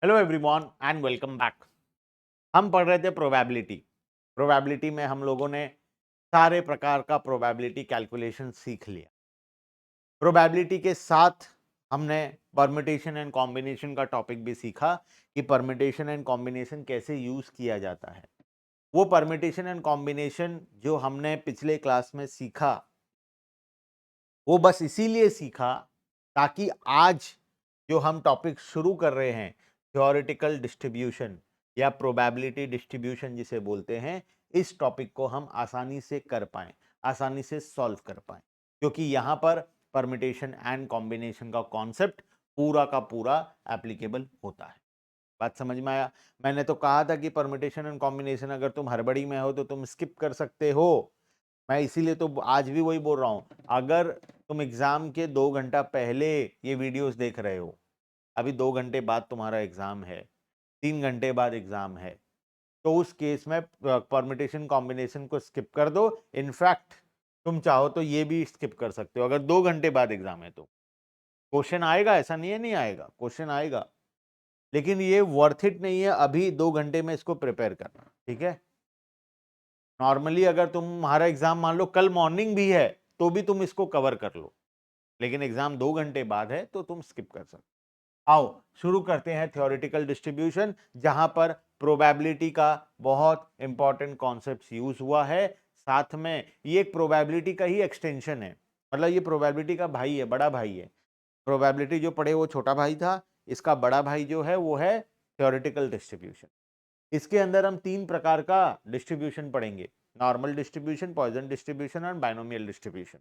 Hello everyone and welcome back. हम पढ़ रहे थे प्रोबेबिलिटी। प्रोबेबिलिटी में हम लोगों ने सारे प्रकार का प्रोबेबिलिटी कैलकुलेशन सीख लिया। प्रोबेबिलिटी के साथ हमने परम्यूटेशन एंड कॉम्बिनेशन का टॉपिक भी सीखा कि परम्यूटेशन एंड कॉम्बिनेशन कैसे यूज किया जाता है। वो परम्यूटेशन एंड कॉम्बिनेशन जो हमने पिछले क्लास में सीखा वो बस इसीलिए सीखा ताकि आज जो हम टॉपिक शुरू कर रहे हैं थ्योरेटिकल डिस्ट्रीब्यूशन या प्रोबेबिलिटी डिस्ट्रीब्यूशन जिसे बोलते हैं, इस टॉपिक को हम आसानी से कर पाएं, आसानी से सॉल्व कर पाएं, क्योंकि यहाँ पर परम्यूटेशन एंड कॉम्बिनेशन का कॉन्सेप्ट पूरा का पूरा एप्लीकेबल होता है। बात समझ में आया? मैंने तो कहा था कि परम्यूटेशन एंड कॉम्बिनेशन अगर तुम हड़बड़ी में हो तो तुम स्किप कर सकते हो। मैं इसीलिए तो आज भी वही बोल रहा हूं, अगर तुम एग्जाम के 2 घंटा पहले ये वीडियोस देख रहे हो, अभी 2 घंटे बाद तुम्हारा एग्जाम है, 3 घंटे बाद एग्जाम है, तो उस केस में परम्यूटेशन कॉम्बिनेशन को स्किप कर दो। इनफैक्ट तुम चाहो तो ये भी स्किप कर सकते हो। अगर 2 घंटे बाद एग्जाम है तो क्वेश्चन आएगा, ऐसा नहीं है नहीं आएगा, क्वेश्चन आएगा, लेकिन ये वर्थ इट नहीं है अभी 2 घंटे में इसको प्रिपेयर करना। ठीक है, नॉर्मली अगर तुम्हारा एग्जाम मान लो कल मॉर्निंग भी है तो भी तुम इसको कवर कर लो, लेकिन एग्जाम 2 घंटे बाद है तो तुम स्किप कर सकते। आओ शुरू करते हैं थ्योरेटिकल डिस्ट्रीब्यूशन, जहां पर प्रोबेबिलिटी का बहुत इंपॉर्टेंट कॉन्सेप्ट यूज हुआ है। साथ में ये एक प्रोबेबिलिटी का ही एक्सटेंशन है, मतलब ये प्रोबेबिलिटी का भाई है, बड़ा भाई है। प्रोबेबिलिटी जो पढ़े वो छोटा भाई था, इसका बड़ा भाई जो है वो है थ्योरेटिकल डिस्ट्रीब्यूशन। इसके अंदर हम 3 प्रकार का डिस्ट्रीब्यूशन पढ़ेंगे: नॉर्मल डिस्ट्रीब्यूशन, पॉइजन डिस्ट्रीब्यूशन और बाइनोमियल डिस्ट्रीब्यूशन।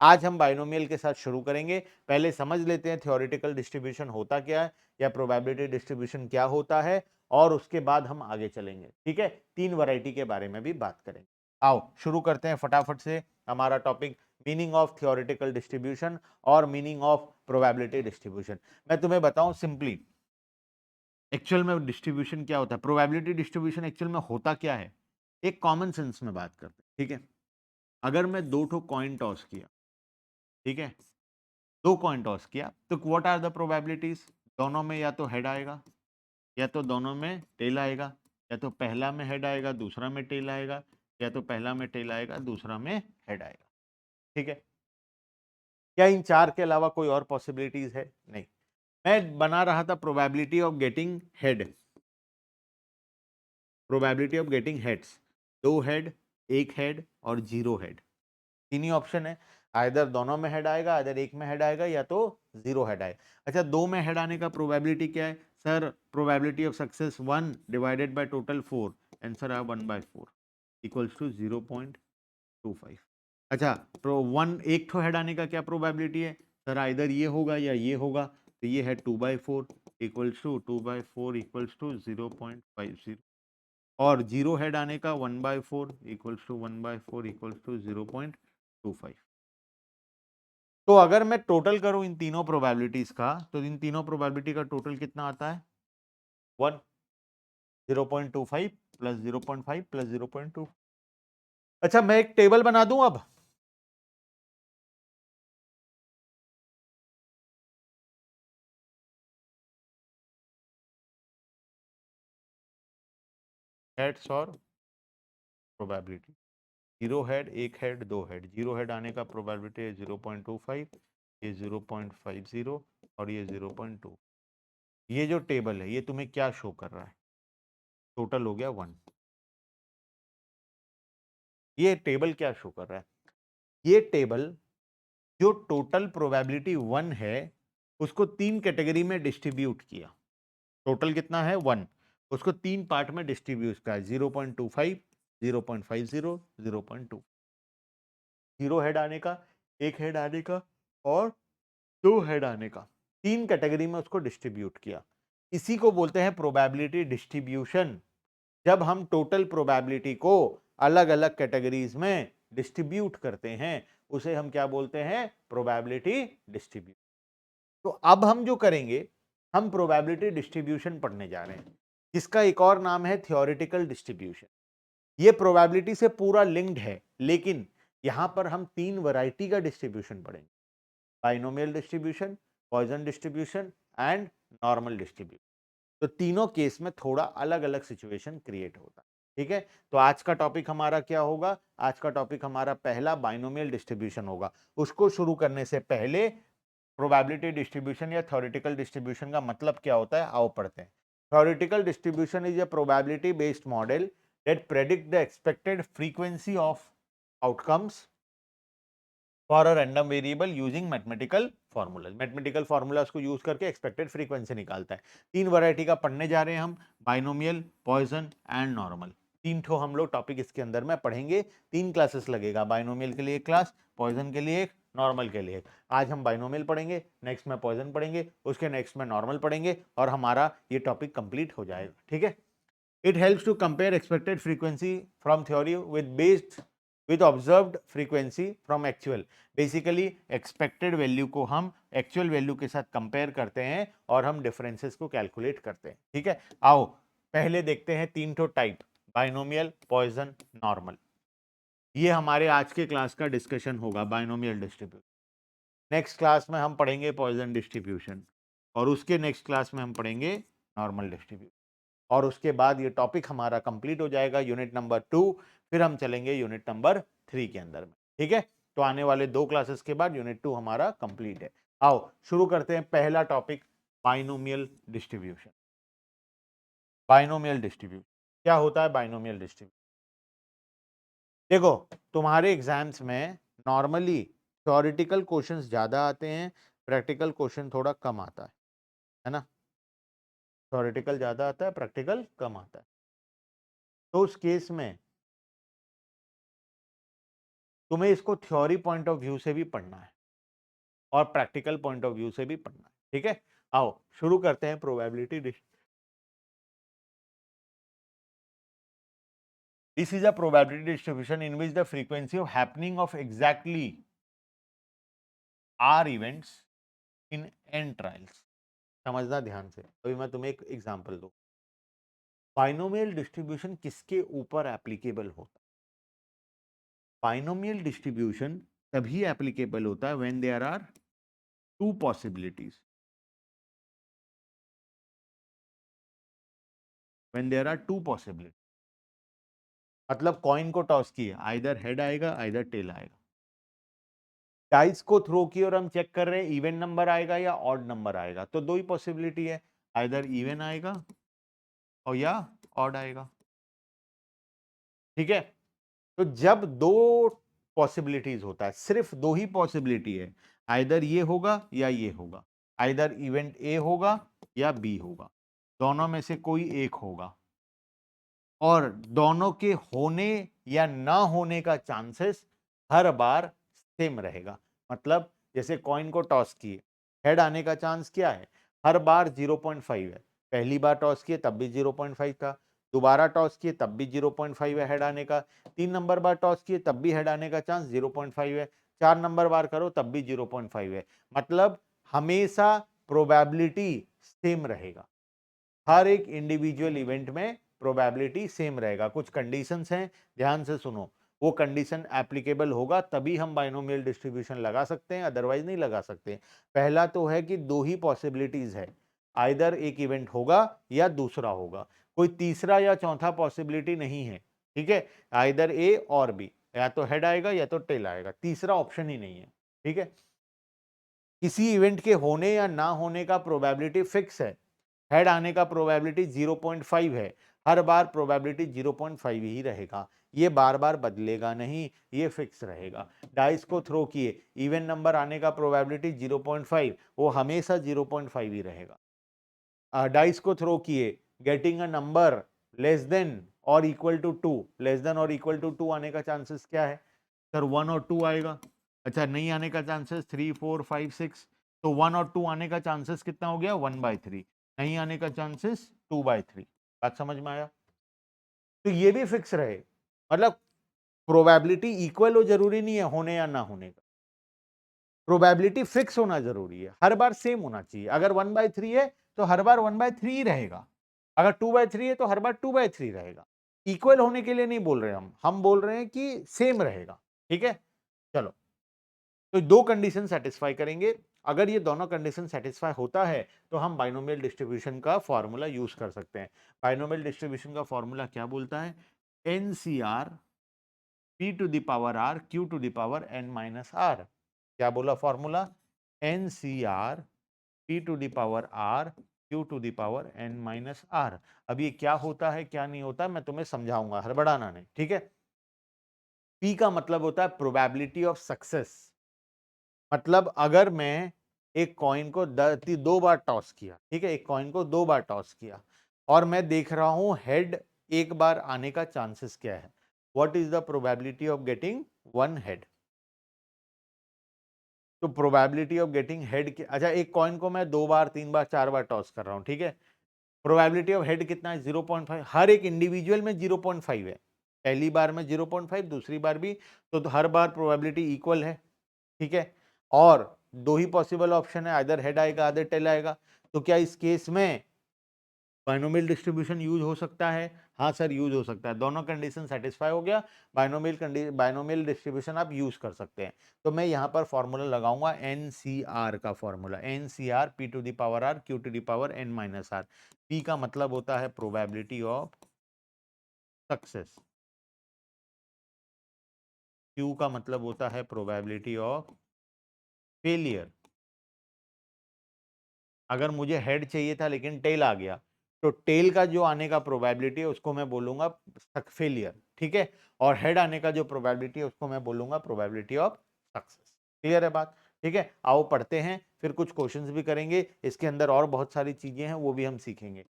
आज हम बाइनोमियल के साथ शुरू करेंगे। पहले समझ लेते हैं थ्योरेटिकल डिस्ट्रीब्यूशन होता क्या है या प्रोबेबिलिटी डिस्ट्रीब्यूशन क्या होता है, और उसके बाद हम आगे चलेंगे। ठीक है, 3 वैरायटी के बारे में भी बात करेंगे। आओ शुरू करते हैं फटाफट से हमारा topic, meaning of theoretical distribution और मीनिंग ऑफ प्रोबेबिलिटी डिस्ट्रीब्यूशन। मैं तुम्हें बताऊं सिंपली, एक्चुअल में डिस्ट्रीब्यूशन क्या होता है, प्रोबेबिलिटी डिस्ट्रीब्यूशन एक्चुअल में होता क्या है। एक कॉमन सेंस में बात करते हैं। ठीक है, अगर मैं 2 कॉइन टॉस किया, ठीक है, 2 कॉइन टॉस किया तो व्हाट आर द प्रोबेबिलिटीज? दोनों में या तो हेड आएगा या तो दोनों में टेल आएगा, या तो पहला में हेड आएगा दूसरा में टेल आएगा, या तो पहला में टेल आएगा दूसरा में हेड आएगा। ठीक है, क्या इन 4 के अलावा कोई और पॉसिबिलिटीज है? नहीं। मैं बना रहा था probability of getting head, probability of getting heads, 2 head, 1 head और 0 हेड, तीन ही ऑप्शन है। आइदर दोनों में हेड आएगा, आइदर एक में हेड आएगा, या तो 0 हेड आएगा। अच्छा, 2 में हेड आने का प्रोबेबिलिटी क्या है sir? Probability of success 1 divided by total 4, answer आया 1/4 इक्वल्स टू 0.25। अच्छा, प्रो वन एक ठो हेड आने का क्या प्रोबेबिलिटी है सर? आइदर ये होगा या ये होगा, तो ये है 2/4 इक्वल्स टू 2/4 इक्वल्स टू 0.50, और 0 हेड आने का 1/4 इक्वल्स टू 1/4 इक्वल्स टू 0.25। तो अगर मैं टोटल करूं इन तीनों प्रोबेबिलिटीज का, तो इन तीनों प्रोबेबिलिटी का टोटल कितना आता है? 1, 0.25 प्लस 0.5 प्लस 0.2। अच्छा, मैं एक टेबल बना दूं अब। हेड्स और probability, 0 head, 1 head, 2 head. 0 head आने का प्रोबेबिलिटी है 0.25, ये 0.50 और ये 0.2। ये जो टेबल है ये तुम्हें क्या शो कर रहा है? टोटल हो गया 1। ये टेबल क्या शो कर रहा है? ये टेबल जो टोटल प्रोबेबिलिटी 1 है उसको 3 कैटेगरी में डिस्ट्रीब्यूट किया। टोटल कितना है? 1। उसको 3 पार्ट में डिस्ट्रीब्यूट किया, 0.25, 0.50, 0.2। 0 हेड आने का, 1 हेड आने का और 2 हेड आने का, 3 कैटेगरी में उसको डिस्ट्रीब्यूट किया। इसी को बोलते हैं प्रोबेबिलिटी डिस्ट्रीब्यूशन। जब हम टोटल प्रोबेबिलिटी को अलग अलग कैटेगरीज में डिस्ट्रीब्यूट करते हैं उसे हम क्या बोलते हैं? Probability distribution. तो अब हम जो करेंगे, हम प्रोबेबिलिटी डिस्ट्रीब्यूशन पढ़ने जा रहे हैं, जिसका एक और नाम है थ्योरेटिकल डिस्ट्रीब्यूशन। ये प्रोबेबिलिटी से पूरा लिंक्ड है, लेकिन यहां पर हम 3 वैरायटी का डिस्ट्रीब्यूशन पढ़ेंगे: binomial distribution, Poisson distribution and normal distribution. तो तीनों केस में थोड़ा अलग अलग सिचुएशन क्रिएट होता है। ठीक है, तो आज का टॉपिक हमारा क्या होगा? आज का टॉपिक हमारा पहला बाइनोमियल डिस्ट्रीब्यूशन होगा। उसको शुरू करने से पहले प्रोबेबिलिटी डिस्ट्रीब्यूशन या थ्योरेटिकल डिस्ट्रीब्यूशन का मतलब क्या होता है, आओ पढ़ते हैं। Theoretical distribution is a probability based model that predict the expected frequency of outcomes for a random variable using mathematical formulas. Mathematical formulas को यूज करके एक्सपेक्टेड फ्रीक्वेंसी निकालता है। तीन वैरायटी का पढ़ने जा रहे हैं हम, बाइनोमियल, पॉइसन एंड नॉर्मल। तीन ठो हम लोग टॉपिक इसके अंदर में पढ़ेंगे। 3 क्लासेस लगेगा, बाइनोमियल के लिए एक क्लास, पॉइसन के लिए एक, नॉर्मल के लिए एक। आज हम बाइनोमियल पढ़ेंगे, नेक्स्ट में पॉइसन पढ़ेंगे, उसके नेक्स्ट में नॉर्मल पढ़ेंगे और हमारा ये टॉपिक कंप्लीट हो जाएगा। ठीक है, it helps to compare expected frequency from theory with observed frequency from actual। Basically expected value को हम एक्चुअल वैल्यू के साथ कंपेयर करते हैं और हम डिफरेंसेस को कैलकुलेट करते हैं। ठीक है, आओ पहले देखते हैं तीन ठो टाइप, बाइनोमियल, पॉइसन, नॉर्मल। ये हमारे आज के क्लास का डिस्कशन होगा, बाइनोमियल डिस्ट्रीब्यूशन। नेक्स्ट क्लास में हम पढ़ेंगे पॉइसन डिस्ट्रीब्यूशन और उसके नेक्स्ट क्लास में हम पढ़ेंगे नॉर्मल डिस्ट्रीब्यूशन और उसके बाद ये टॉपिक हमारा कंप्लीट हो जाएगा, यूनिट नंबर 2। फिर हम चलेंगे यूनिट नंबर 3 के अंदर में। ठीक है, तो आने वाले 2 क्लासेस के बाद यूनिट 2 हमारा कंप्लीट है। आओ शुरू करते हैं पहला topic, binomial distribution. Binomial distribution क्या होता है? बाइनोमियल डिस्ट्रीब्यूशन, देखो तुम्हारे एग्जाम्स में नॉर्मली थ्योरेटिकल क्वेश्चंस ज्यादा आते हैं, प्रैक्टिकल क्वेश्चन थोड़ा कम आता है ना? थ्योरेटिकल ज्यादा आता है, प्रैक्टिकल कम आता है। तो उस केस में तुम्हें इसको थ्योरी पॉइंट ऑफ व्यू से भी पढ़ना है और प्रैक्टिकल पॉइंट ऑफ व्यू से भी पढ़ना है। ठीक है, आओ शुरू करते हैं probability. This is a probability distribution in which the frequency of happening of exactly r events in n trials. समझना ध्यान से, अभी मैं तुम्हें एक एग्जांपल दूं। बाइनोमियल डिस्ट्रीब्यूशन किसके ऊपर एप्लीकेबल होता है? बाइनोमियल डिस्ट्रीब्यूशन तभी एप्लीकेबल होता है when there are two possibilities. When there are two possibilities मतलब कॉइन को टॉस किया, आइदर हेड आएगा आइदर टेल आएगा। डाइस को थ्रो किया और हम चेक कर रहे हैं इवन नंबर आएगा या ऑड नंबर आएगा, तो दो ही पॉसिबिलिटी है, आइदर इवन आएगा और या ऑड आएगा। ठीक है, तो जब दो पॉसिबिलिटीज होता है, सिर्फ दो ही पॉसिबिलिटी है, आइदर ये होगा या ये होगा, आइदर इवेंट ए होगा या बी होगा, दोनों में से कोई एक होगा और दोनों के होने या ना होने का चांसेस हर बार सेम रहेगा। मतलब जैसे कॉइन को टॉस किए, हेड आने का चांस क्या है? हर बार 0.5 है। पहली बार टॉस किए तब भी 0.5 था, दोबारा टॉस किए तब भी 0.5 है हेड आने का, 3 नंबर बार टॉस किए तब भी हेड आने का चांस 0.5 है, 4 नंबर बार करो तब भी 0.5 है। मतलब हमेशा प्रोबेबिलिटी सेम रहेगा, हर एक इंडिविजुअल इवेंट में प्रोबेबिलिटी सेम रहेगा। कुछ कंडीशंस हैं, ध्यान से सुनो, वो कंडीशन एप्लीकेबल होगा तभी हम बाइनोमियल डिस्ट्रीब्यूशन लगा सकते हैं, अदरवाइज नहीं लगा सकते। पहला तो है कि दो ही पॉसिबिलिटीज है, आइदर एक इवेंट होगा या दूसरा होगा, कोई तीसरा या चौथा पॉसिबिलिटी नहीं है। ठीक है, आइदर ए और बी, या तो हेड आएगा या तो टेल आएगा, तीसरा ऑप्शन ही नहीं है। ठीक है, किसी इवेंट के होने या ना होने का प्रोबेबिलिटी फिक्स है, हेड आने का प्रोबेबिलिटी 0.5 है, हर बार प्रोबेबिलिटी 0.5 ही रहेगा, ये बार बार बदलेगा नहीं, ये फिक्स रहेगा। डाइस को थ्रो किए, इवन नंबर आने का प्रोबेबिलिटी 0.5, वो हमेशा 0.5 ही रहेगा। डाइस को थ्रो किए, getting a number less than और इक्वल टू 2, लेस देन और इक्वल टू 2 आने का चांसेस क्या है सर? 1 और 2 आएगा। अच्छा, नहीं आने का चांसेस 3 4 5 6, तो 1 और 2 आने का चांसेस कितना हो गया? 1/3, नहीं आने का चांसेस 2/3। बात समझ में आया? तो ये भी फिक्स रहे, मतलब प्रोबेबिलिटी इक्वल हो जरूरी नहीं है होने या ना होने का, प्रोबेबिलिटी फिक्स होना जरूरी है, हर बार सेम होना चाहिए। अगर 1/3 है तो हर बार 1/3 ही रहेगा, अगर 2/3 है तो हर बार 2/3 रहेगा। इक्वल होने के लिए नहीं बोल रहे हम बोल रहे हैं कि सेम रहेगा। ठीक है, चलो, तो दो कंडीशन सेटिस्फाई करेंगे, अगर ये दोनों कंडीशन सेटिस्फाई होता है तो हम बाइनोमियल डिस्ट्रीब्यूशन का फॉर्मूला यूज कर सकते हैं। बाइनोमियल डिस्ट्रीब्यूशन का फॉर्मूला क्या बोलता है? NCR P to the power are Q to the power N minus r. क्या बोला formula? NCR P to the power are Q to the power N minus r. अब ये क्या होता है क्या नहीं होता मैं तुम्हें समझाऊंगा, हड़बड़ाना नहीं, ठीक है। पी का मतलब होता है प्रोबेबिलिटी ऑफ सक्सेस। मतलब अगर मैं एक कॉइन को दो बार टॉस किया, ठीक है, एक कॉइन को दो बार टॉस किया और मैं देख रहा हूं हेड एक बार आने का चांसेस क्या है, what is the probability of getting one head? तो प्रोबेबिलिटी ऑफ गेटिंग हेड की, अच्छा एक कॉइन को मैं दो बार तीन बार चार बार टॉस कर रहा हूं, ठीक है, प्रोबेबिलिटी ऑफ हेड कितना है? 0.5। हर एक इंडिविजुअल में 0.5 है, पहली बार में 0.5, दूसरी बार भी, तो हर बार प्रोबेबिलिटी इक्वल है, ठीक है। और दो ही पॉसिबल ऑप्शन है, आइदर हेड आएगा आइदर टेल आएगा। तो क्या इस केस में बाइनोमियल डिस्ट्रीब्यूशन यूज हो सकता है? हाँ सर यूज हो सकता है, दोनों कंडीशन सेटिस्फाई हो गया, बाइनोमियल डिस्ट्रीब्यूशन आप यूज कर सकते हैं। तो मैं यहाँ पर फॉर्मूला लगाऊंगा एनसीआर का formula, NCR P to the power are Q to the power N minus are. P का मतलब होता है प्रोबेबिलिटी ऑफ सक्सेस, क्यू का मतलब होता है प्रोबेबिलिटी ऑफ फेलियर। अगर मुझे हेड चाहिए था लेकिन टेल आ गया, तो टेल का जो आने का प्रोबेबिलिटी है उसको मैं बोलूंगा फेलियर, ठीक है। और हेड आने का जो प्रोबेबिलिटी है उसको मैं बोलूंगा प्रोबेबिलिटी ऑफ सक्सेस। क्लियर है बात? ठीक है, आओ पढ़ते हैं, फिर कुछ क्वेश्चंस भी करेंगे, इसके अंदर और बहुत सारी चीजें हैं वो भी हम सीखेंगे।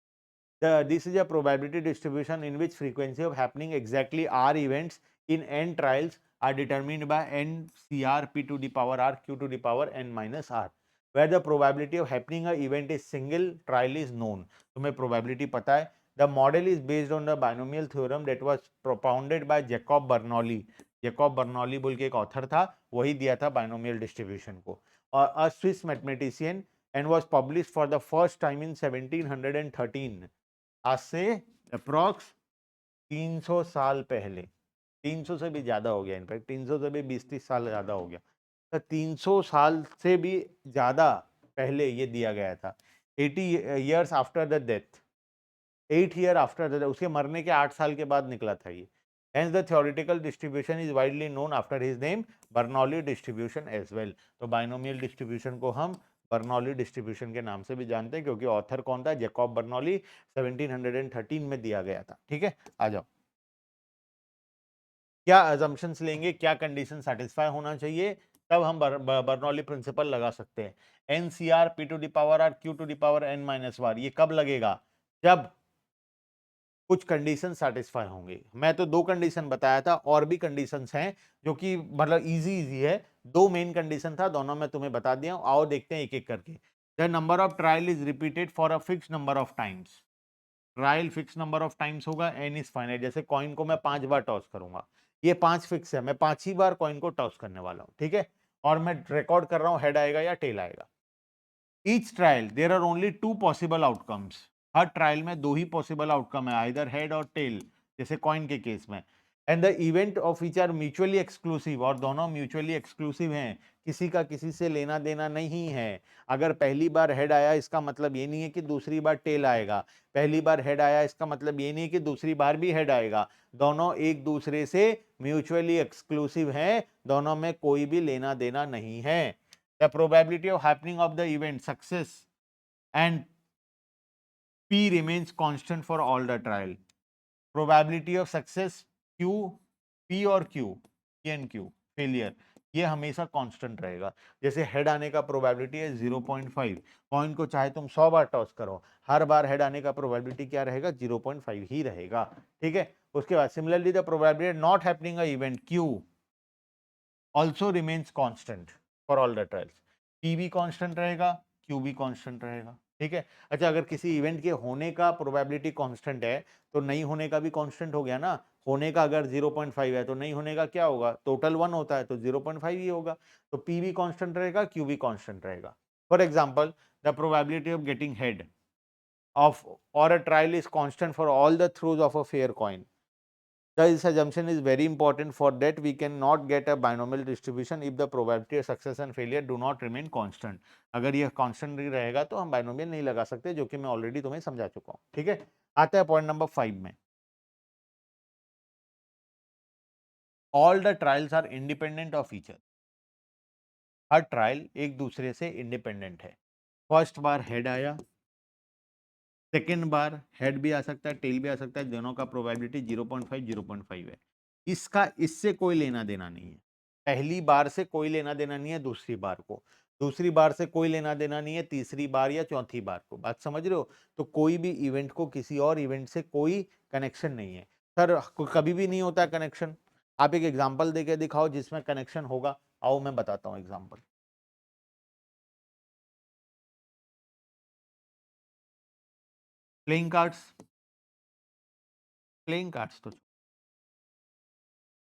This is a probability distribution in which frequency of happening exactly R events in n trials are determined by NCR P to the power R Q to the power n minus R, where the probability of happening a event is single trial is known. तुम्हें probability पता है। The model is based on the binomial theorem that was propounded by Jacob Bernoulli. Jacob Bernoulli बोल के एक author था, वही दिया था बाइनोमियल डिस्ट्रीब्यूशन को, और a Swiss mathematician, and was published for the first time in 1713। आज से अप्रॉक्स 300 साल पहले, 300 से भी ज्यादा हो गया, इनफैक्ट 300 से भी 20-30 साल ज्यादा हो गया, तो 300 साल से भी ज्यादा पहले ये दिया गया था। 80 years after the death, 8 year after the, उसके मरने के 8 साल के बाद निकला था ये। Hence the theoretical distribution is widely known after his name, Bernoulli distribution as well। तो बाइनोमियल डिस्ट्रीब्यूशन को हम बर्नौली डिस्ट्रीब्यूशन के नाम से भी जानते हैं, क्योंकि ऑथर कौन था? जैकब बर्नौली, 1713 में दिया गया था, ठीक है। आ जाओ, क्या अजम्पशंस लेंगे, क्या कंडीशन सेटिस्फाई होना चाहिए, तब हम बर्नौली प्रिंसिपल लगा सकते हैं। NCR P to the power are Q to the power N minus R, ये कब लगेगा? जब कुछ कंडीशन सेटिस्फाई होंगे। मैं तो दो कंडीशन बताया था, और भी कंडीशंस हैं जो कि मतलब इजी इजी है। दो मेन कंडीशन था, दोनों मैं तुम्हें बता दिया हूं। आओ देखते हैं एक एक करके। The number of trial is repeated for a fix number of times. Trial fix number of times होगा, एन इज फाइनाइट। जैसे कॉइन को मैं 5 बार टॉस करूंगा, ये 5 फिक्स है, मैं 5 ही बार कॉइन को टॉस करने वाला हूं, ठीक है। और मैं रिकॉर्ड कर रहा हूं हेड आएगा या टेल आएगा। Each trial there are only 2 possible outcomes. हर ट्रायल में दो ही पॉसिबल आउटकम है, आइदर हेड और टेल, जैसे कॉइन के केस में। And the event of which are mutually exclusive, और दोनों म्यूचुअली एक्सक्लूसिव हैं, किसी का किसी से लेना देना नहीं है। अगर पहली बार हेड आया इसका मतलब ये नहीं है कि दूसरी बार टेल आएगा, पहली बार हेड आया इसका मतलब ये नहीं है कि दूसरी बार भी हेड आएगा। दोनों एक दूसरे से म्यूचुअली एक्सक्लूसिव हैं, दोनों में कोई भी लेना देना नहीं है। The probability of happening of the event success and P remains constant for all the trial. Probability of success Q, P और Q, P and Q, failure, ये हमेशा कांस्टेंट रहेगा। जैसे हेड आने का प्रोबेबिलिटी है 0.5, कॉइन को चाहे तुम 100 बार टॉस करो, हर बार हेड आने का प्रोबेबिलिटी क्या रहेगा? 0.5 ही रहेगा, ठीक है। उसके बाद similarly the probability not happening a event Q also remains constant for all the trials. P भी कांस्टेंट रहेगा, क्यू भी कांस्टेंट रहेगा, ठीक है। अच्छा, अगर किसी इवेंट के होने का प्रोबेबिलिटी कांस्टेंट है तो नहीं होने का भी कांस्टेंट हो गया ना। होने का अगर 0.5 है तो नहीं होने का क्या होगा? टोटल 1 होता है तो 0.5 ही होगा। तो पी भी कांस्टेंट रहेगा, क्यू भी कांस्टेंट रहेगा। For example, the probability of getting head of or a trial is constant for all the throws of a fair coin. This assumption is very important. For that we cannot get a binomial distribution if the probability of success and failure do not remain constant. अगर यह constant नहीं रहेगा तो हम binomial नहीं लगा सकते, जो कि मैं ऑलरेडी तुम्हें समझा चुका हूं. ठीक है, आते हैं पॉइंट नंबर 5 में. All the trials are independent of each other. Her trial एक दूसरे से इंडिपेंडेंट है. फर्स्ट बार हेड आया, सेकेंड बार हेड भी आ सकता है, टेल भी आ सकता है, दोनों का प्रोबेबिलिटी 0.5 है. इसका इससे कोई लेना देना नहीं है. पहली बार से कोई लेना देना नहीं है दूसरी बार को, दूसरी बार से कोई लेना देना नहीं है तीसरी बार या चौथी बार को. बात समझ रहे हो? तो कोई भी इवेंट को किसी और इवेंट से कोई कनेक्शन नहीं है. सर कभी भी नहीं होता कनेक्शन. आप एक एग्जांपल देके दिखाओ जिसमें कनेक्शन होगा. आओ मैं बताता हूं example. Playing cards, playing cards तो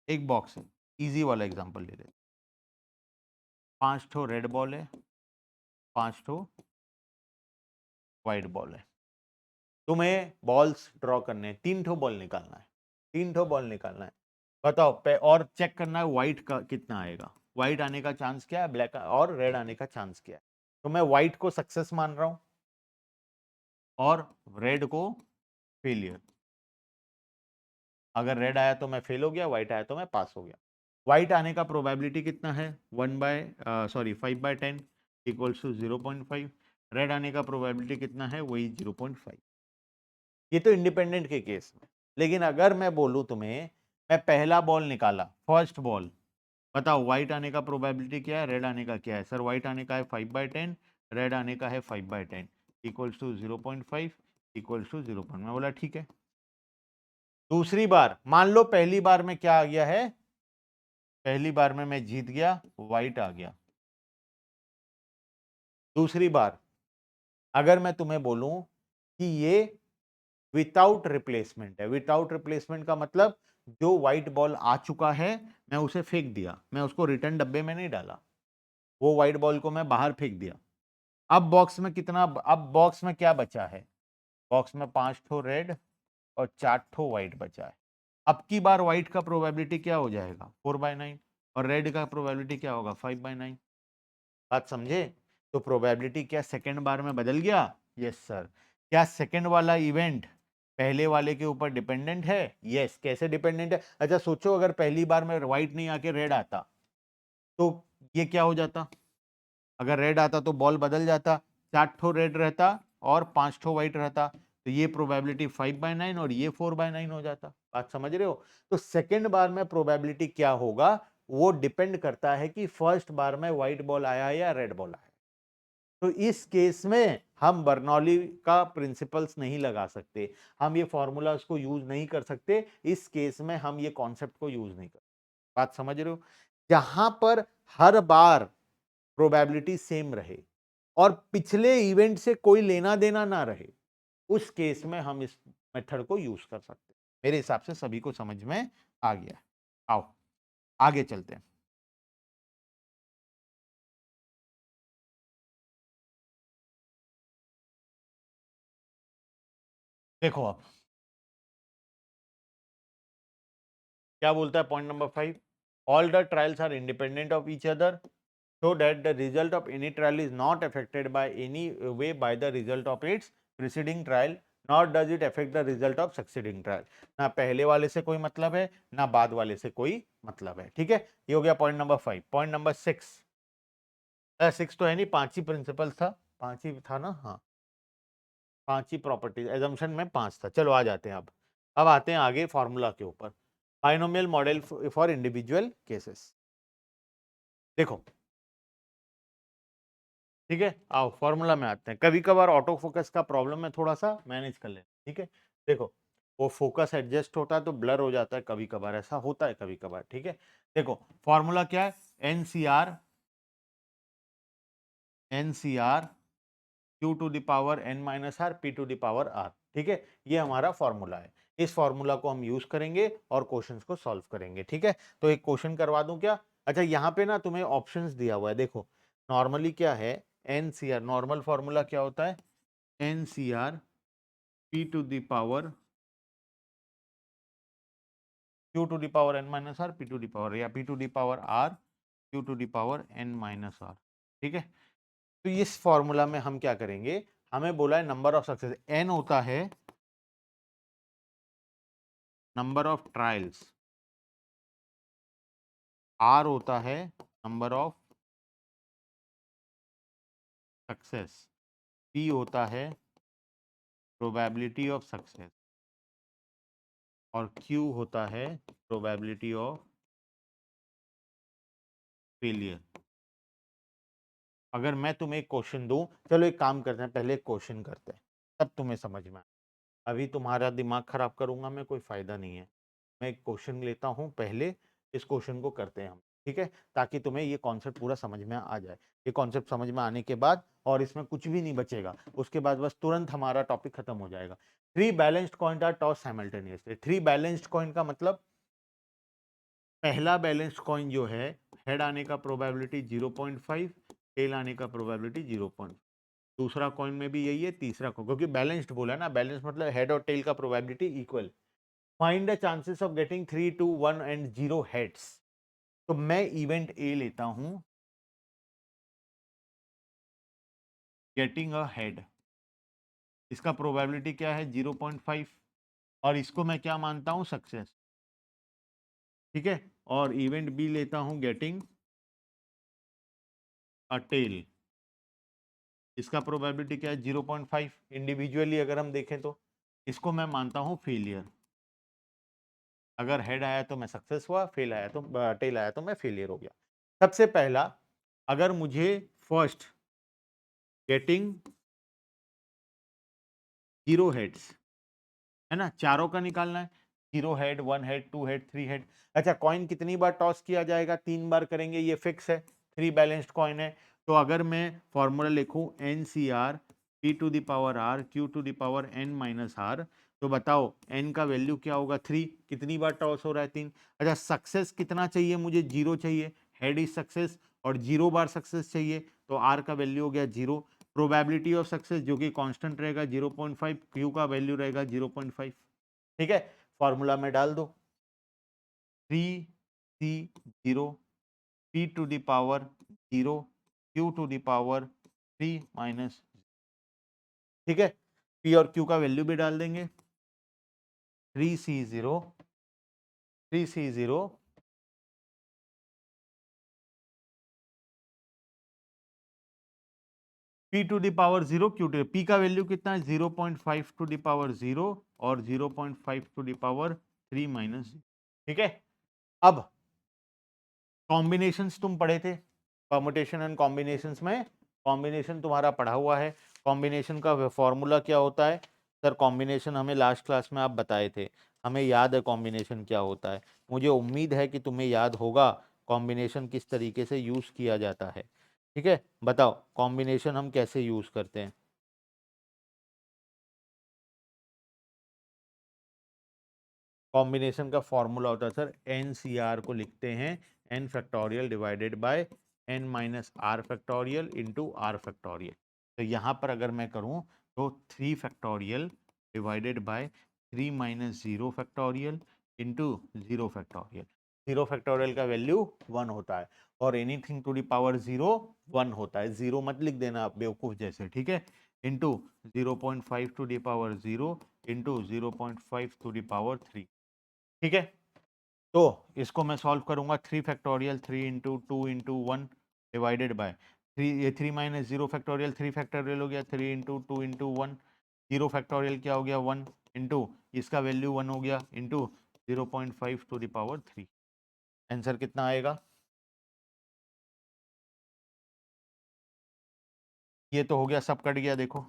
एक बॉक्स है, इजी वाला एग्जांपल ले लेते. 5 ठो रेड बॉल है, 5 ठो व्हाइट बॉल है. तुम्हें बॉल्स ड्रॉ करने हैं, 3 ठो बॉल निकालना है, 3 ठो बॉल निकालना है. बताओ और चेक करना है व्हाइट का कितना आएगा. व्हाइट आने का चांस क्या है, ब्लैक और रेड आने का चांस क्या है. तो मैं व्हाइट को सक्सेस मान रहा हूं और रेड को फेलियर. अगर रेड आया तो मैं फेल हो गया, व्हाइट आया तो मैं पास हो गया. व्हाइट आने का प्रोबेबिलिटी कितना है, 5/10 इक्वल्स टू 0.5. रेड आने का प्रोबेबिलिटी कितना है, वही 0.5. ये तो इंडिपेंडेंट के केस में. लेकिन अगर मैं बोलूं तुम्हें, मैं पहला बॉल निकाला, फर्स्ट बॉल, बताओ व्हाइट आने का प्रोबेबिलिटी क्या है, रेड आने का क्या है. सर व्हाइट आने का है 5/10, रेड आने का है 5/10 इक्वल्स टू 0.5 इक्वल्स टू 0. मैं बोला ठीक है. दूसरी बार मान लो पहली बार में क्या आ गया है, पहली बार में मैं जीत गया, व्हाइट आ गया. दूसरी बार अगर मैं तुम्हें बोलूं कि ये विदाउट रिप्लेसमेंट है, विदाउट रिप्लेसमेंट का मतलब जो व्हाइट बॉल आ चुका है मैं उसे फेंक दिया, मैं उसको रिटर्न डब्बे में नहीं डाला, वो व्हाइट बॉल को मैं बाहर फेंक दिया. अब बॉक्स में कितना, अब बॉक्स में क्या बचा है, बॉक्स में 5 ठो रेड और 4 ठो व्हाइट बचा है. अब की बार व्हाइट का प्रोबेबिलिटी क्या हो जाएगा, 4/9, और रेड का प्रोबेबिलिटी क्या होगा, 5/9. बात समझे? तो प्रोबेबिलिटी क्या सेकेंड बार में बदल गया? Yes sir. क्या सेकेंड वाला इवेंट पहले वाले के ऊपर डिपेंडेंट है? यस. कैसे डिपेंडेंट है? अच्छा सोचो अगर पहली बार में व्हाइट नहीं आके रेड आता तो ये क्या हो जाता. अगर रेड आता तो बॉल बदल जाता, 4 ठो रेड रहता और 5 ठो व्हाइट रहता, तो ये प्रोबेबिलिटी 5/9 और ये 4/9 हो जाता. बात समझ रहे हो? तो सेकेंड बार में प्रोबेबिलिटी क्या होगा वो डिपेंड करता है कि फर्स्ट बार में व्हाइट बॉल आया या रेड बॉल आया. तो इस केस में हम बर्नौली का प्रिंसिपल्स नहीं लगा सकते, हम ये फॉर्मूलाज को यूज नहीं कर सकते. इस केस में हम ये कॉन्सेप्ट को यूज नहीं कर. बात समझ रहे हो? जहां पर हर बार प्रोबेबिलिटी सेम रहे और पिछले इवेंट से कोई लेना देना ना रहे, उस केस में हम इस मेथड को यूज कर सकते. मेरे हिसाब से सभी को समझ में आ गया. आओ आगे चलते हैं. देखो अब क्या बोलता है point number 5. All the trials are independent of each other so that the result of any trial is not affected by any way by the result of its preceding trial, nor does it affect the result of succeeding trial. ना पहले वाले से कोई मतलब है ना बाद वाले से कोई मतलब है. ठीक है, ये हो गया पॉइंट नंबर 5. पॉइंट नंबर 6, 6 तो है नहीं, 5 ही प्रिंसिपल था, 5 ही था ना. हाँ 5 ही प्रॉपर्टीज, एजम्पशन में 5 था. चलो आ जाते हैं अब आते हैं आगे फॉर्मूला के ऊपर. Binomial model for individual cases. देखो ठीक है, आओ फॉर्मूला में आते हैं. कभी कभार ऑटो फोकस का प्रॉब्लम है, थोड़ा सा मैनेज कर लें. ठीक है, देखो वो फोकस एडजस्ट होता है तो ब्लर हो जाता है, कभी कभार ऐसा होता है कभी कभार. ठीक है, देखो फॉर्मूला क्या है, NCR, NCR q to the power N minus R P to the power r. ठीक है, ये हमारा फॉर्मूला है. इस फॉर्मूला को हम यूज करेंगे और क्वेश्चंस को सॉल्व करेंगे. ठीक है, तो एक क्वेश्चन करवा दूं क्या. अच्छा यहाँ पे ना तुम्हें ऑप्शंस दिया हुआ है. देखो नॉर्मली क्या है, एनसीआर नॉर्मल फॉर्मूला क्या होता है, NCR P to the power Q to the power n minus are, P to the power या P to the power are Q to the power n minus R. ठीक है, तो इस formula में हम क्या करेंगे, हमें बोला है नंबर ऑफ सक्सेस, n होता है नंबर ऑफ ट्रायल्स, r होता है नंबर ऑफ सक्सेस, p होता है प्रोबेबिलिटी ऑफ सक्सेस और q होता है प्रोबेबिलिटी ऑफ फेलियर। अगर मैं तुम्हें एक क्वेश्चन दूं, चलो एक काम करते हैं, पहले एक क्वेश्चन करते हैं तब तुम्हें समझ में आए। अभी तुम्हारा दिमाग खराब करूंगा मैं, कोई फायदा नहीं है। मैं एक क्वेश्चन लेता हूं, पहले इस क्वेश्चन को करते हैं हम, ठीक है, ताकि तुम्हें ये कॉन्सेप्ट पूरा समझ में आ जाए। ये कॉन्सेप्ट समझ में आने के बाद और इसमें कुछ भी नहीं बचेगा, उसके बाद बस तुरंत हमारा टॉपिक खत्म हो जाएगा। 3 balanced coin are toss simultaneously. 3 balanced coin का मतलब पहला बैलेंस्ड कॉइन जो है, हेड आने का प्रोबेबिलिटी 0.5, टेल आने का प्रोबेबिलिटी 0. दूसरा कॉइन में भी यही है, तीसरा कॉइन, क्योंकि बैलेंस्ड बोला ना, बैलेंस मतलब हेड और टेल का probability equal. Find the chances of getting 3, 2, 1 and 0 heads. तो मैं इवेंट ए लेता हूं, गेटिंग अ हेड, इसका प्रोबेबिलिटी क्या है 0.5, और इसको मैं क्या मानता हूं, सक्सेस। ठीक है, और इवेंट बी लेता हूं, गेटिंग अ टेल, इसका प्रोबेबिलिटी क्या है 0.5। इंडिविजुअली अगर हम देखें तो इसको मैं मानता हूं फेलियर। अगर हेड आया तो मैं सक्सेस हुआ, फेल आया तो टेल आया तो मैं फेलियर हो गया। सबसे पहला, अगर मुझे फर्स्ट गेटिंग 0 हेड्स है ना, चारों का निकालना है, 0 हेड, 1 हेड, 2 हेड, 3 हेड। अच्छा, कॉइन कितनी बार टॉस किया जाएगा, 3 बार करेंगे, ये फिक्स है, 3 बैलेंस्ड कॉइन है। तो अगर मैं फॉर्मूला लिखूं NCR P to the power R Q to the power n minus R, तो बताओ n का वैल्यू क्या होगा, 3। कितनी बार टॉस हो रहा है, 3। अच्छा, सक्सेस कितना चाहिए मुझे, 0 चाहिए, हेड इज सक्सेस, और 0 बार सक्सेस चाहिए, तो R का वैल्यू हो गया 0। प्रोबेबिलिटी ऑफ सक्सेस जो कि कांस्टेंट रहेगा 0.5, क्यू का वैल्यू रहेगा 0.5। ठीक है, फॉर्मूला में डाल दो, 3C0 P to the power 0 Q to the power 3 minus. ठीक है, P और Q का वैल्यू भी डाल देंगे, 3C0 P to the power 0 Q to, P का वैल्यू कितना है 0.5 टू द पावर 0 और 0.5 टू द पावर 3 माइनस। ठीक है, अब कॉम्बिनेशंस तुम पढ़े थे, परमुटेशन एंड कॉम्बिनेशंस में कॉम्बिनेशन तुम्हारा पढ़ा हुआ है। कॉम्बिनेशन का फॉर्मूला क्या होता है, सर कॉम्बिनेशन हमें लास्ट क्लास में आप बताए थे, हमें याद है कॉम्बिनेशन क्या होता है। मुझे उम्मीद है कि तुम्हें याद होगा कॉम्बिनेशन किस तरीके से यूज किया जाता है। ठीक है, बताओ कॉम्बिनेशन हम कैसे यूज करते हैं। कॉम्बिनेशन का फॉर्मूला होता है सर, NCR को लिखते हैं n factorial divided by n minus r factorial into r factorial. तो यहाँ पर अगर मैं करूँ तो 3 factorial divided by 3 minus 0 factorial into 0 factorial. 0 factorial का वैल्यू 1 होता है, और एनीथिंग टू द पावर 0 1 होता है, 0 मत लिख देना आप बेवकूफ़ जैसे। ठीक है, into 0.5 to the power 0 into 0.5 to the power 3। ठीक है, तो इसको मैं सॉल्व करूंगा, 3 factorial 3 into 2 into 1 divided by 3, ये 3 माइनस 0 फैक्टोरियल, 3 फैक्टोरियल हो गया 3 इंटू 2 इंटू 1, 0 फैक्टोरियल क्या हो गया 1 इंटू इसका वैल्यू 1 हो गया into 0.5 to the power 3। Answer कितना आएगा, ये तो हो गया, सब कट गया, देखो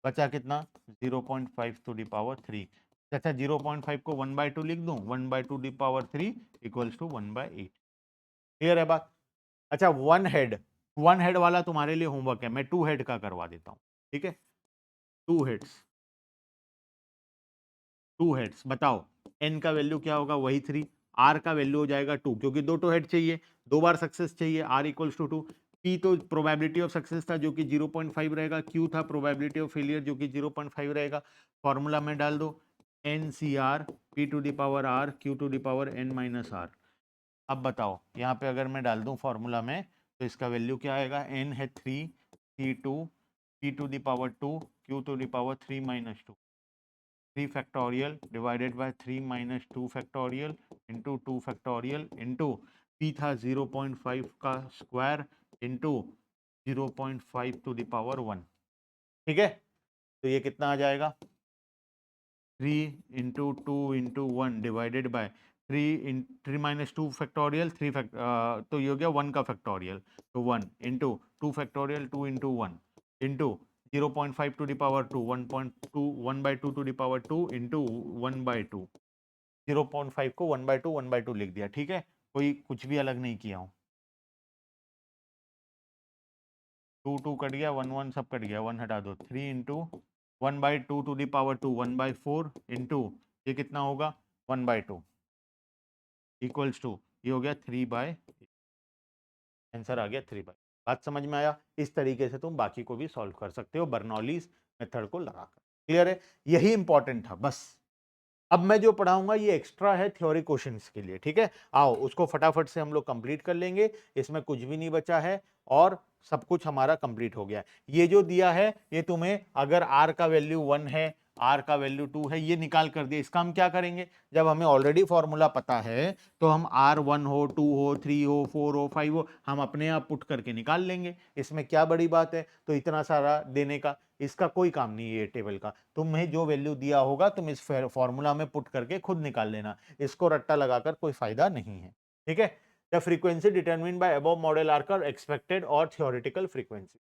बचा कितना 0.5 टू द पावर 3। अच्छा, 0.5 को 1/2 लिख दूं, 1/2 the power 3 equals to 1/8। Clear है बात। अच्छा, वन हेड वाला तुम्हारे लिए होमवर्क है, मैं 2 हेड का करवा देता हूँ। ठीक है, 2 हेड्स, 2 हेड्स बताओ n का वैल्यू क्या होगा, वही 3, r का वैल्यू हो जाएगा 2, क्योंकि दो हेड चाहिए, 2 बार सक्सेस चाहिए, r इक्वल्स टू 2। p तो प्रोबेबिलिटी ऑफ सक्सेस था जो कि 0.5 रहेगा, q था प्रोबेबिलिटी ऑफ फेलियर जो कि 0.5 रहेगा। फॉर्मूला में डाल दो, n c r P to the power are Q to the power N minus r. अब बताओ यहाँ पे अगर मैं डाल दूं फॉर्मूला में तो इसका वैल्यू क्या आएगा, एन है 3 C two P to the power 2 Q to the power 3 minus 2, 3 factorial divided by 3 minus 2 factorial into 2 factorial into P था 0.5 का square into 0.5 to the power 1। ठीक है, तो ये कितना आ जाएगा, 3 into 2 into 1 divided by 3 minus 2 factorial 3 तो ये हो गया 1 का फैक्टोरियल, तो 1 into 2 factorial 2 into 1 into 0.5 to the power 2 1.2 1/2 to the power 2 into 1/2, 0.5 को 1/2 लिख दिया। ठीक है, कोई कुछ भी अलग नहीं किया हूँ। 2 2 कट गया, 1 1 सब कट गया, 1 हटा दो, 3 into 1/2 to the power 2 1/4 into ये कितना होगा 1/2 इक्वल्स टू ये हो गया 3/, आंसर आ गया 3/। बात समझ में आया? इस तरीके से तुम बाकी को भी सॉल्व कर सकते हो बर्नौलीज मेथड को लगाकर। क्लियर है? यही इंपॉर्टेंट था बस। अब मैं जो पढ़ाऊंगा ये एक्स्ट्रा है थ्योरी क्वेश्चंस के लिए। ठीक है, आओ उसको फटाफट से हम लोग कंप्लीट कर लेंगे, इसमें कुछ भी नहीं बचा है और सब कुछ हमारा कंप्लीट हो गया। ये जो दिया है ये तुम्हें अगर r का वैल्यू 1 है, r का वैल्यू 2 है, ये निकाल कर दिया। इसका हम क्या करेंगे, जब हमें ऑलरेडी फॉर्मूला पता है तो हम r1 हो 2 हो 3 हो 4 हो 5 हो हम अपने आप पुट करके निकाल लेंगे। इसमें क्या बड़ी बात है, तो इतना सारा देने का इसका कोई काम नहीं है। ये टेबल का तुम्हें जो वैल्यू दिया होगा तुम इस फॉर्मूला में पुट करके खुद निकाल लेना, इसको रट्टा लगाकर कोई फायदा नहीं है। ठीक है, the frequency determined by above model are का एक्सपेक्टेड और थ्योरेटिकल फ्रीक्वेंसी,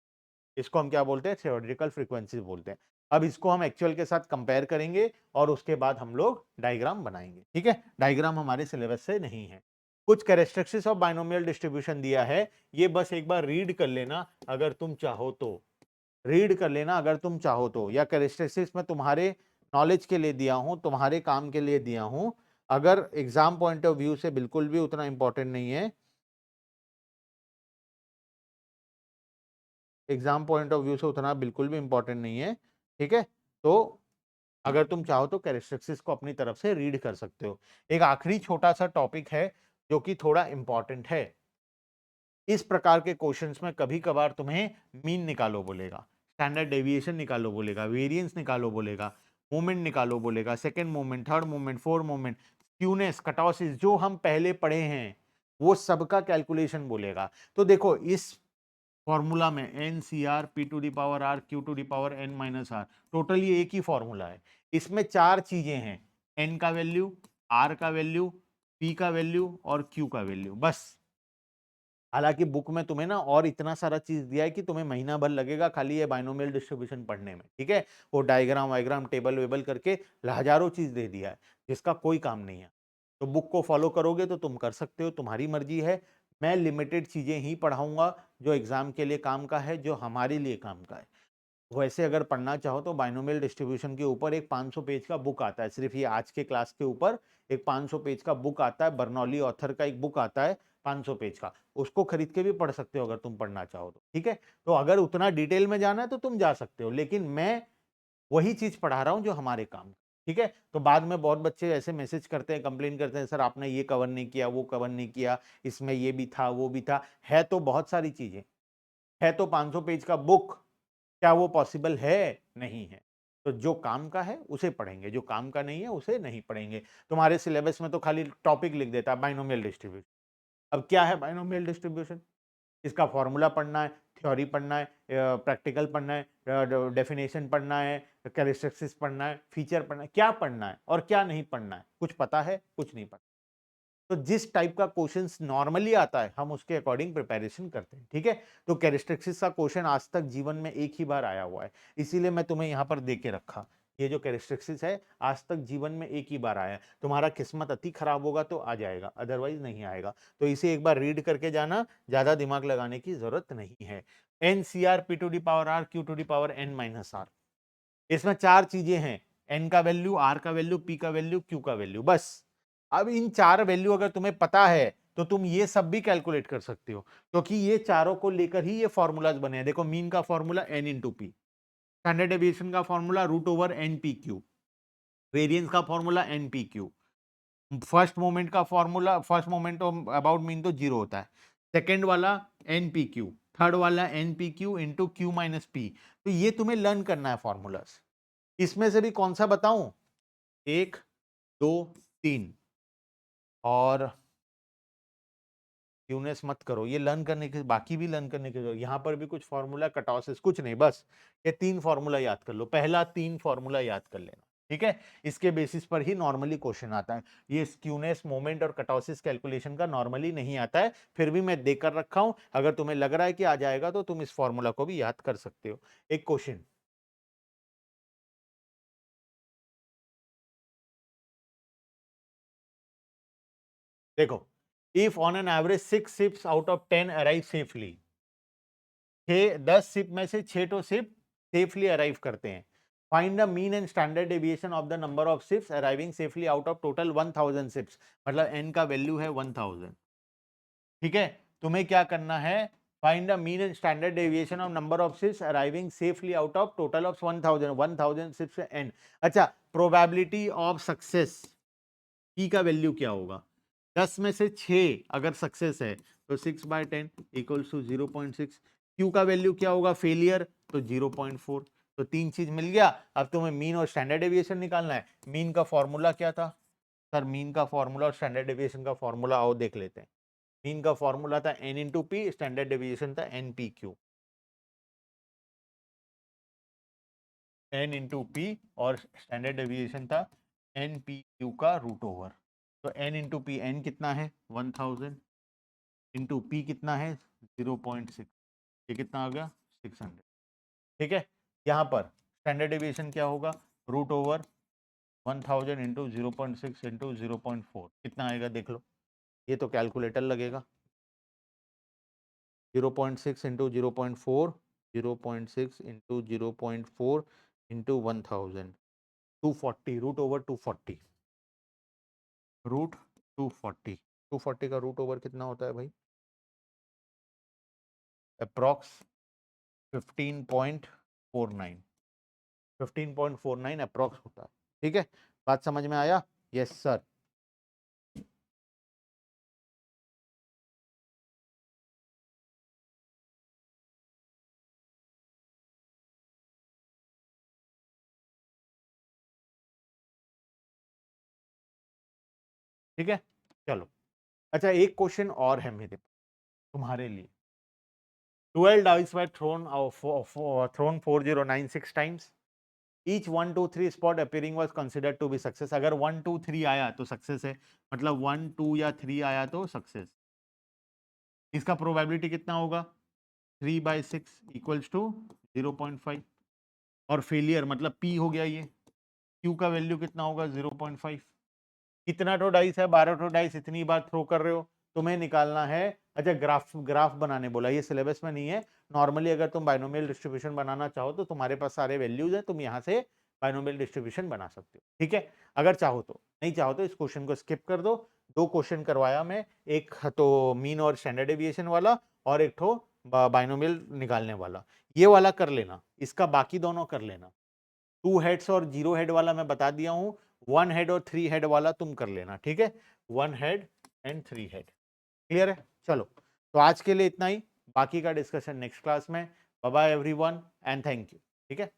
इसको हम क्या बोलते हैं, थ्योरेटिकल फ्रीक्वेंसी बोलते हैं। अब इसको हम एक्चुअल के साथ कंपेयर करेंगे और उसके बाद हम लोग डायग्राम बनाएंगे। ठीक है, डायग्राम हमारे सिलेबस से नहीं है। कुछ कैरेक्टरिस्टिक्स ऑफ बाइनोमियल डिस्ट्रीब्यूशन दिया है, ये बस एक बार रीड कर लेना अगर तुम चाहो तो, रीड कर लेना अगर तुम चाहो तो, या कैरेक्टरिस्टिक्स में तुम्हारे नॉलेज के लिए दिया हूं, तुम्हारे काम के लिए दिया हूं। अगर एग्जाम पॉइंट ऑफ व्यू से बिल्कुल भी उतना इंपॉर्टेंट नहीं है, एग्जाम पॉइंट ऑफ व्यू से उतना बिल्कुल भी इंपॉर्टेंट नहीं है। ठीक है, तो अगर तुम चाहो तो कैरेक्टरिस्टिक्स को अपनी तरफ से रीड कर सकते हो। एक आखिरी छोटा सा टॉपिक है जो कि थोड़ा इंपॉर्टेंट है। इस प्रकार के क्वेश्चंस में कभी कभार तुम्हें मीन निकालो बोलेगा, स्टैंडर्ड डेविएशन निकालो बोलेगा, वेरिएंस निकालो बोलेगा, मोमेंट निकालो बोलेगा, second moment, third moment, fourth moment, skewness, kurtosis, जो हम पहले पढ़े हैं वो सबका कैलकुलेशन बोलेगा। तो देखो इस फॉर्मूला में n c r P to the power are Q to the power N minus r, total ये एक ही फॉर्मूला है। इसमें चार चीजें हैं, एन का वैल्यू, आर का वैल्यू, पी का वैल्यू और क्यू का वैल्यू, बस। हालांकि बुक में तुम्हें ना और इतना सारा चीज दिया है कि तुम्हें महीना भर लगेगा खाली ये बाइनोमियल डिस्ट्रीब्यूशन पढ़ने में। ठीक है, वो डायग्राम वायग्राम टेबल वेबल करके हजारों चीज दे दिया है जिसका कोई काम नहीं है। तो बुक को फॉलो करोगे तो तुम कर सकते हो, तुम्हारी मर्जी है। मैं लिमिटेड चीजें ही पढ़ाऊंगा जो एग्जाम के लिए काम का है, जो हमारे लिए काम का है। वैसे अगर पढ़ना चाहो तो बाइनोमियल डिस्ट्रीब्यूशन के ऊपर एक 500 पेज का बुक आता है, सिर्फ ये आज के क्लास के ऊपर एक 500 पेज का बुक आता है, बर्नौली ऑथर का एक बुक आता है 500 पेज का, उसको खरीद के भी पढ़ सकते हो अगर तुम पढ़ना चाहो तो। ठीक है, तो अगर उतना डिटेल में जाना है तो तुम जा सकते हो, लेकिन मैं वही चीज पढ़ा रहा हूं जो हमारे काम का। ठीक है, तो बाद में बहुत बच्चे ऐसे मैसेज करते हैं, कंप्लेन करते हैं, सर आपने ये कवर नहीं किया, वो कवर नहीं किया, इसमें ये भी था वो भी था। है तो बहुत सारी चीजें, है तो 500 पेज का बुक, क्या वो पॉसिबल है? नहीं है। तो जो काम का है उसे पढ़ेंगे, जो काम का नहीं है उसे नहीं पढ़ेंगे। तुम्हारे सिलेबस में तो खाली टॉपिक लिख देता है बाइनोमियल डिस्ट्रीब्यूशन। अब क्या है बाइनोमियल डिस्ट्रीब्यूशन, इसका फॉर्मूला पढ़ना है, थ्योरी पढ़ना है, प्रैक्टिकल पढ़ना है, डेफिनेशन पढ़ना है, कैरेक्टरिस्टिक्स पढ़ना है, फीचर पढ़ना है, क्या पढ़ना है और क्या नहीं पढ़ना है, कुछ पता है कुछ नहीं पता। तो जिस टाइप का क्वेश्चंस नॉर्मली आता है हम उसके अकॉर्डिंग प्रिपरेशन करते हैं। ठीक है, तो कैरेक्टरिस्टिक्स का क्वेश्चन आज तक जीवन में एक ही बार आया हुआ है, इसीलिए मैं तुम्हें यहाँ पर दे के रखा। ये जो कैरेक्टरिस्टिक्स है आज तक जीवन में एक ही बार आया है, तुम्हारा किस्मत अति खराब होगा तो आ जाएगा, अदरवाइज नहीं आएगा। तो इसे एक बार रीड करके जाना, ज्यादा दिमाग लगाने की जरूरत नहीं है। N c r P to the power are Q to the power N minus r, इसमें चार चीजें हैं, एन का वैल्यू, आर का वैल्यू, पी का वैल्यू, क्यू का वैल्यू, बस। अब इन चार वैल्यू अगर तुम्हें पता है तो तुम ये सब भी कैलकुलेट कर सकते हो, क्योंकि ये चारों को लेकर ही ये फॉर्मूलाज बने हैं। देखो मीन का formula N into P, standard deviation का formula root over N P Q, variance का फॉर्मूला NPQ, फर्स्ट मोमेंट का formula, first moment about mean तो जीरो होता है, सेकेंड वाला NPQ, थर्ड वाला NPQ into Q minus P। तो ये तुम्हें लर्न करना है फॉर्मूलाज। इसमें से भी कौन सा बताऊं? 1 2 3 और क्यूनेस मत करो, ये लर्न करने के, बाकी भी लर्न करने के, यहाँ पर भी कुछ फॉर्मूला, कटॉसिस, कुछ नहीं, बस ये 3 फॉर्मूला याद कर लो, पहला 3 फॉर्मूला याद कर लेना, ठीक है। इसके बेसिस पर ही नॉर्मली क्वेश्चन आता है, ये स्क्यूनेस, मोमेंट और कटॉसिस कैलकुलेशन का नॉर्मली नहीं आता है, फिर भी मैं देकर रखा हूं, अगर तुम्हें लग रहा है कि आ जाएगा तो तुम इस फॉर्मूला को भी याद कर सकते हो। एक क्वेश्चन देखो, if on an average 6 ships out of 10 arrive safely, 10 ship में से 6 तो शिप सेफली अराइव करते हैं, find the mean and standard deviation of the number of ships arriving safely out of total 1000 ships, मतलब n का value है 1000, ठीक है। तुम्हें क्या करना है? Find the mean and standard deviation of number of ships arriving safely out of total of 1000 ships n। अच्छा, प्रोबेबिलिटी ऑफ सक्सेस p का वैल्यू क्या होगा? 10 में से 6 अगर सक्सेस है तो 6/10 इक्वल्स टू 0.6। क्यू का वैल्यू क्या होगा फेलियर? तो 0.4। तो 3 चीज मिल गया। अब तुम्हें मीन और स्टैंडर्ड डेविएशन निकालना है। मीन का फॉर्मूला क्या था सर? मीन का फॉर्मूला और स्टैंडर्ड डेविएशन का फॉर्मूला आओ देख लेते हैं। मीन का फॉर्मूला था n into P, standard deviation था NPQ, n इंटू पी और स्टैंडर्ड डेविएशन था NPQ का रूट ओवर। तो n इंटू पी, n कितना है 1000 इंटू पी कितना है 0.6, ये कितना आ गया 600, ठीक है। यहाँ पर स्टैंडर्ड डेविएशन क्या होगा? रूट ओवर 1000 इंटू 0.6 इंटू 0.4, कितना आएगा देख लो, ये तो कैलकुलेटर लगेगा। 0.6 into 0.4, 0.6 into 0.4 into 1000, 240, root over 240, root 240, 240 का रूट ओवर कितना होता है भाई? अप्रॉक्स 15.49, 15.49 अप्रॉक्स होता है, ठीक है। बात समझ में आया? Yes sir. ठीक है, चलो। अच्छा, एक क्वेश्चन और है मेरे तुम्हारे लिए। 12 dice were thrown 4096 times. Each 1 2 3 spot appearing was considered to be success. अगर 1 2 3 आया तो सक्सेस है, मतलब 1 2 या 3 आया तो सक्सेस। इसका प्रोबेबिलिटी कितना होगा? 3/6 इक्वल्स टू 0.5। और फेलियर मतलब पी हो गया ये, क्यू का वैल्यू कितना होगा 0.5। कितना टो डाइस है? 12 टो डाइस, इतनी बार थ्रो कर रहे हो, तुम्हें निकालना है। अच्छा, ग्राफ ग्राफ बनाने बोला, ये सिलेबस में नहीं है। नॉर्मली अगर तुम बाइनोमियल डिस्ट्रीब्यूशन बनाना चाहो तो तुम्हारे पास सारे वैल्यूज हैं, तुम यहाँ से बाइनोमियल डिस्ट्रीब्यूशन बना सकते हो, ठीक है, अगर चाहो तो। नहीं चाहो तो इस क्वेश्चन को स्किप कर दो। 2 क्वेश्चन करवाया मैं, एक तो मीन और स्टैंडर्ड डेविएशन वाला, और एक तो बाइनोमियल निकालने वाला। ये वाला कर लेना, इसका बाकी दोनों कर लेना। 2 हेड्स और 0 हेड वाला मैं बता दिया हूं, 1 हेड और 3 हेड वाला तुम कर लेना, ठीक है। 1 हेड एंड 3 हेड, क्लियर है? चलो, तो आज के लिए इतना ही, बाकी का डिस्कशन नेक्स्ट क्लास में। Bye bye everyone and thank you, ठीक है।